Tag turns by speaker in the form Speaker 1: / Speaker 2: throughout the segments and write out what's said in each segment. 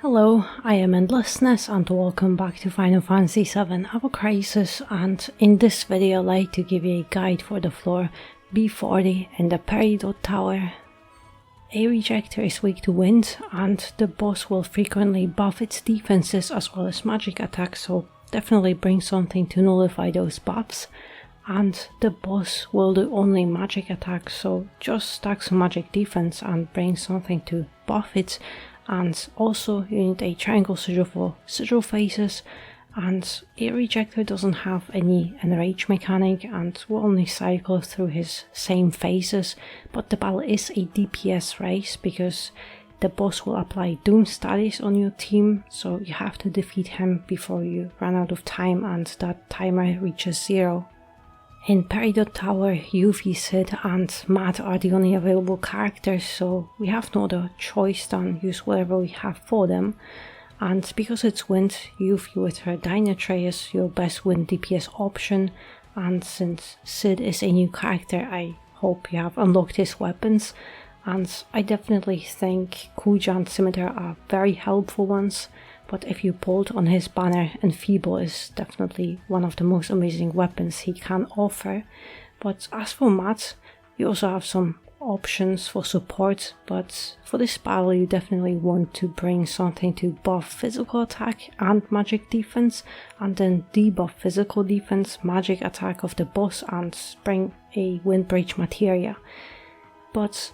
Speaker 1: Hello, I am Endlessness and welcome back to Final Fantasy VII Ever Crisis, and in this video I'd like to give you a guide for the floor B40 in the Peridot Tower. A-Rejector is weak to wind and the boss will frequently buff its defenses as well as magic attacks, so definitely bring something to nullify those buffs. And the boss will do only magic attacks, so just stack some magic defense and bring something to buff it. And also you need a triangle sigil for sigil phases, and A-Rejector doesn't have any enrage mechanic and will only cycle through his same phases, but the battle is a DPS race because the boss will apply doom status on your team, so you have to defeat him before you run out of time and that timer reaches 0. In Peridot Tower, Yuffie, Sid and Matt are the only available characters, so we have no other choice than use whatever we have for them. And because it's wind, Yuffie with her Dyna-Tray is your best wind DPS option, and since Sid is a new character, I hope you have unlocked his weapons. And I definitely think Kuja and Scimitar are very helpful ones, but if you pulled on his banner, Enfeeble is definitely one of the most amazing weapons he can offer. But as for Matt, you also have some options for support, but for this battle you definitely want to bring something to buff physical attack and magic defense, and then debuff physical defense, magic attack of the boss, and bring a Windbreach materia. But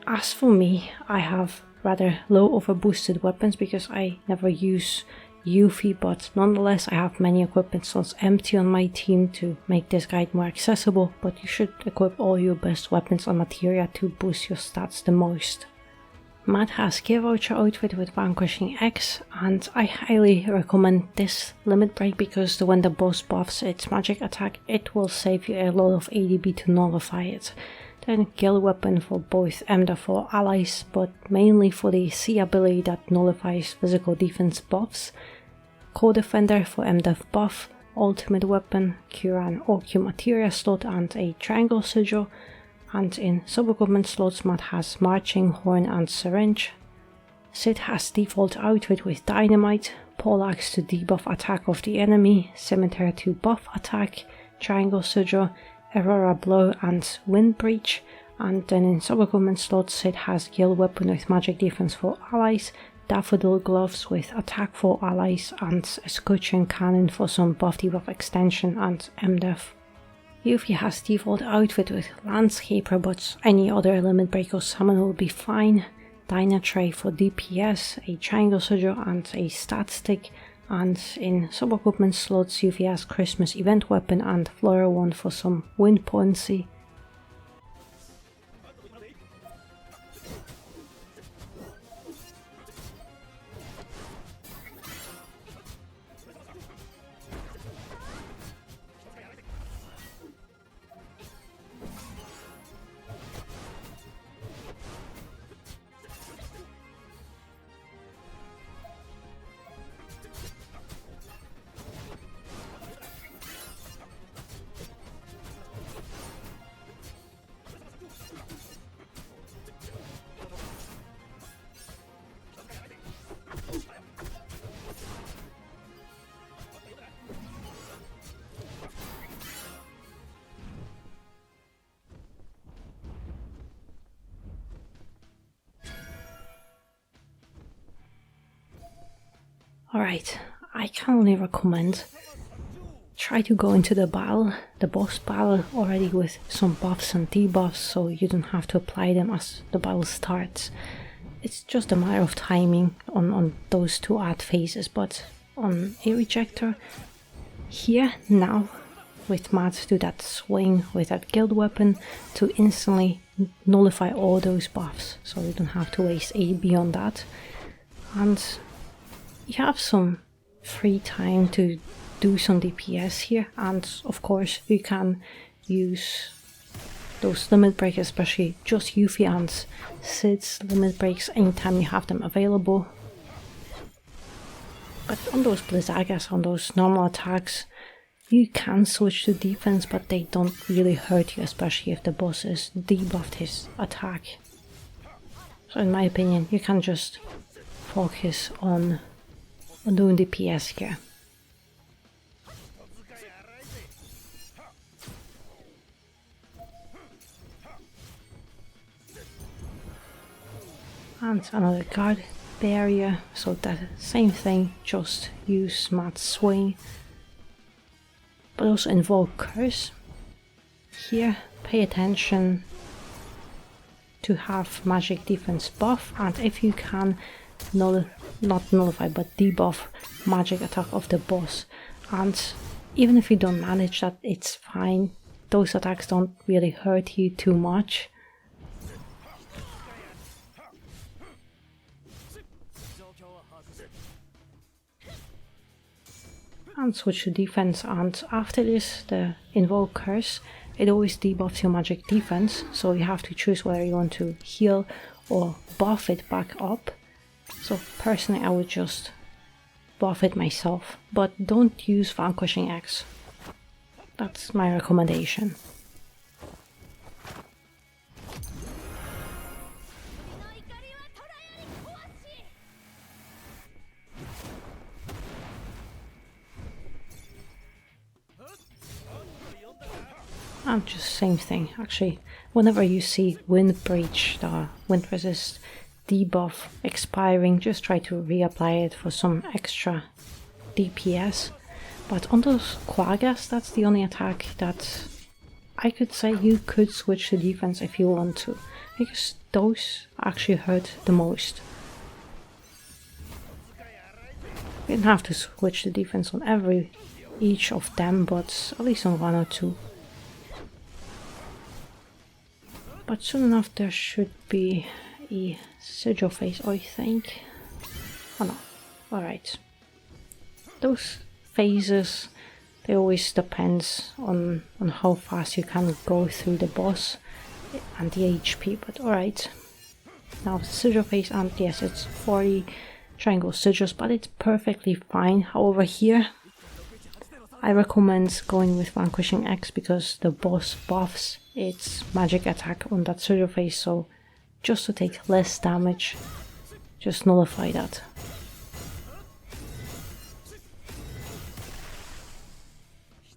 Speaker 1: as for me, I have rather low overboosted weapons because I never use Yuffie, but nonetheless I have many equipment slots empty on my team to make this guide more accessible, but you should equip all your best weapons and materia to boost your stats the most. Matt has Gear Voucher outfit with Vanquishing X, and I highly recommend this limit break because when the boss buffs its magic attack, it will save you a lot of ADB to nullify it. Then Guild Weapon for both MDEF or allies, but mainly for the C ability that nullifies physical defense buffs. Core Defender for MDEF buff, Ultimate Weapon, Cura and OQ materia slot and a Triangle Sigil. And in sub-equipment slots, Matt has Marching Horn and Syringe. Sid has default outfit with Dynamite, Poleaxe to debuff attack of the enemy, Scimitar to buff attack, Triangle Sigil, Aurora Blow and Windbreach. And then in sub-equipment slots, Sid has Guild Weapon with magic defense for allies, Daffodil Gloves with attack for allies, and Escutcheon Cannon for some buff debuff extension and MDEF. Yuffie has default outfit with Landscaper, but any other limit break or summon will be fine. Dyna-Tray for DPS, a Triangle Sigil and a Stat Stick. And in sub-equipment slots, Yuffie has Christmas Event Weapon and Flora Wand for some wind potency. Alright, I can only recommend try to go into the boss battle already with some buffs and debuffs, so you don't have to apply them as the battle starts. It's just a matter of timing on those two art phases, but on A-Rejector, here now with Matt do that swing with that Guild Weapon to instantly nullify all those buffs, so you don't have to waste AD on that. And you have some free time to do some DPS here, and of course you can use those limit breaks, especially just Yuffie and Sid's limit breaks anytime you have them available. But on those Blizzagas, on those normal attacks, You can switch to defense, but they don't really hurt you, especially if the boss is debuffed his attack. So in my opinion, you can just focus on doing DPS here. And another guard barrier, so that same thing, just use Mad Swing. But also invoke Curse. Here, pay attention to have magic defense buff, and if you can not nullify but debuff magic attack of the boss, and even if you don't manage that, it's fine. Those attacks don't really hurt you too much. And switch to defense, and after this, the invoke Curse, it always debuffs your magic defense, so you have to choose whether you want to heal or buff it back up. So personally I would just buff it myself, but don't use Vanquishing X. That's my recommendation. And just same thing, actually, whenever you see Wind Breach, the Wind Resist debuff expiring, just try to reapply it for some extra DPS. But on those Quaggas, that's the only attack that I could say you could switch to defense if you want to, because those actually hurt the most. You don't have to switch to defense on each of them, but at least on one or two. But soon enough there should be a sigil phase, I think. Oh no, alright. Those phases, they always depends on how fast you can go through the boss and the HP, but alright. Now the sigil phase, and yes, it's 40 triangle sigils, but it's perfectly fine. However, here I recommend going with Vanquishing X because the boss buffs its magic attack on that sigil phase, so just to take less damage, just nullify that.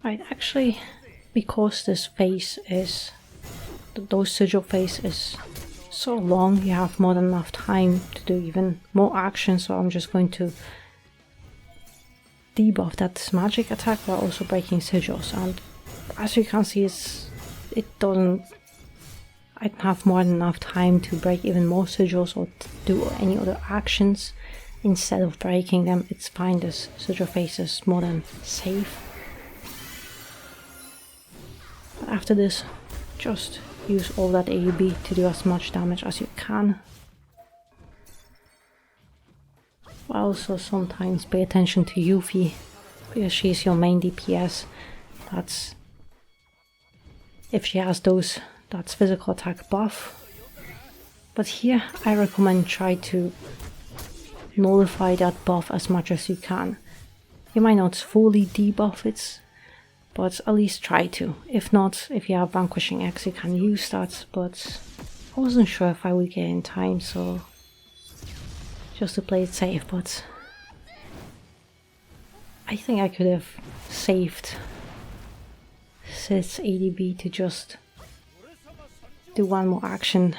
Speaker 1: Right, actually, because this phase is, those sigil phase is so long, you have more than enough time to do even more action, so I'm just going to debuff that magic attack while also breaking sigils, and as you can see, I don't have more than enough time to break even more sigils or to do any other actions. Instead of breaking them, it's fine, this sigil phase is more than safe. But after this, just use all that AoB to do as much damage as you can. But also sometimes pay attention to Yuffie, because she's your main DPS. That's if she has those, that's physical attack buff. But here I recommend try to nullify that buff as much as you can. You might not fully debuff it, but at least try to. If not, if you have Vanquishing X, you can use that, but I wasn't sure if I would get in time, so just to play it safe, but I think I could have saved Sid's ADB to just do one more action,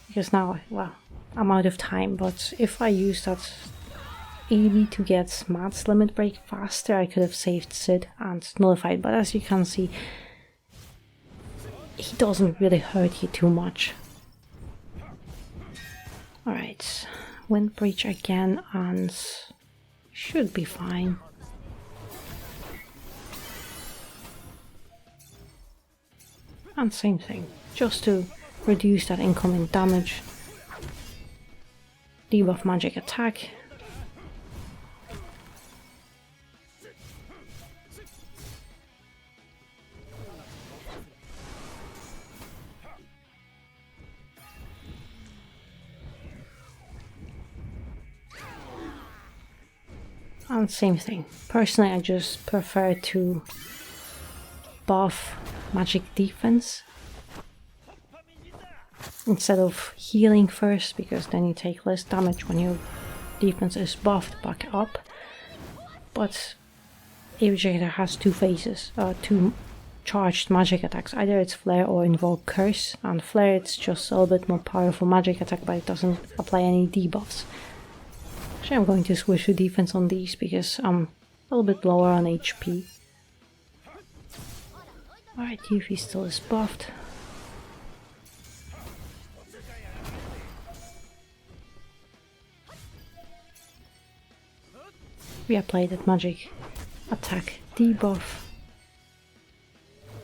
Speaker 1: because now, well, I'm out of time, but if I use that ADB to get Matt's limit break faster, I could have saved Sid and nullified, but as you can see, he doesn't really hurt you too much. Alright, Wind Breach again, and should be fine. And same thing, just to reduce that incoming damage, debuff magic attack. And same thing. Personally, I just prefer to buff magic defense instead of healing first, because then you take less damage when your defense is buffed back up. But A-Rejector has two phases, two charged magic attacks. Either it's Flare or Invoke Curse, and Flare it's just a little bit more powerful magic attack, but it doesn't apply any debuffs. Actually, I'm going to switch to defense on these because I'm a little bit lower on HP. Alright, Yuffie still is buffed. We apply that magic attack debuff.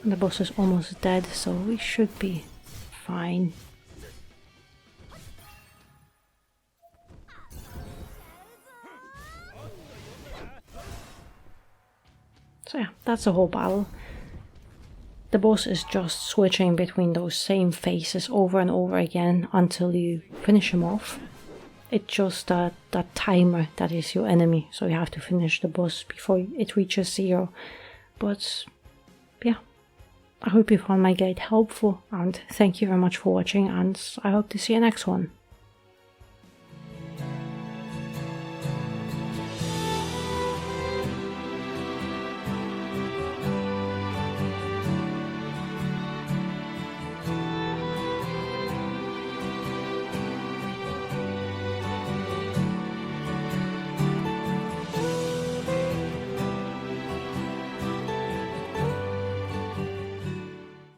Speaker 1: And the boss is almost dead, so we should be fine. So yeah, that's the whole battle. The boss is just switching between those same phases over and over again until you finish him off. It's just that timer that is your enemy, so you have to finish the boss before it reaches 0. But yeah, I hope you found my guide helpful, and thank you very much for watching, and I hope to see you next one.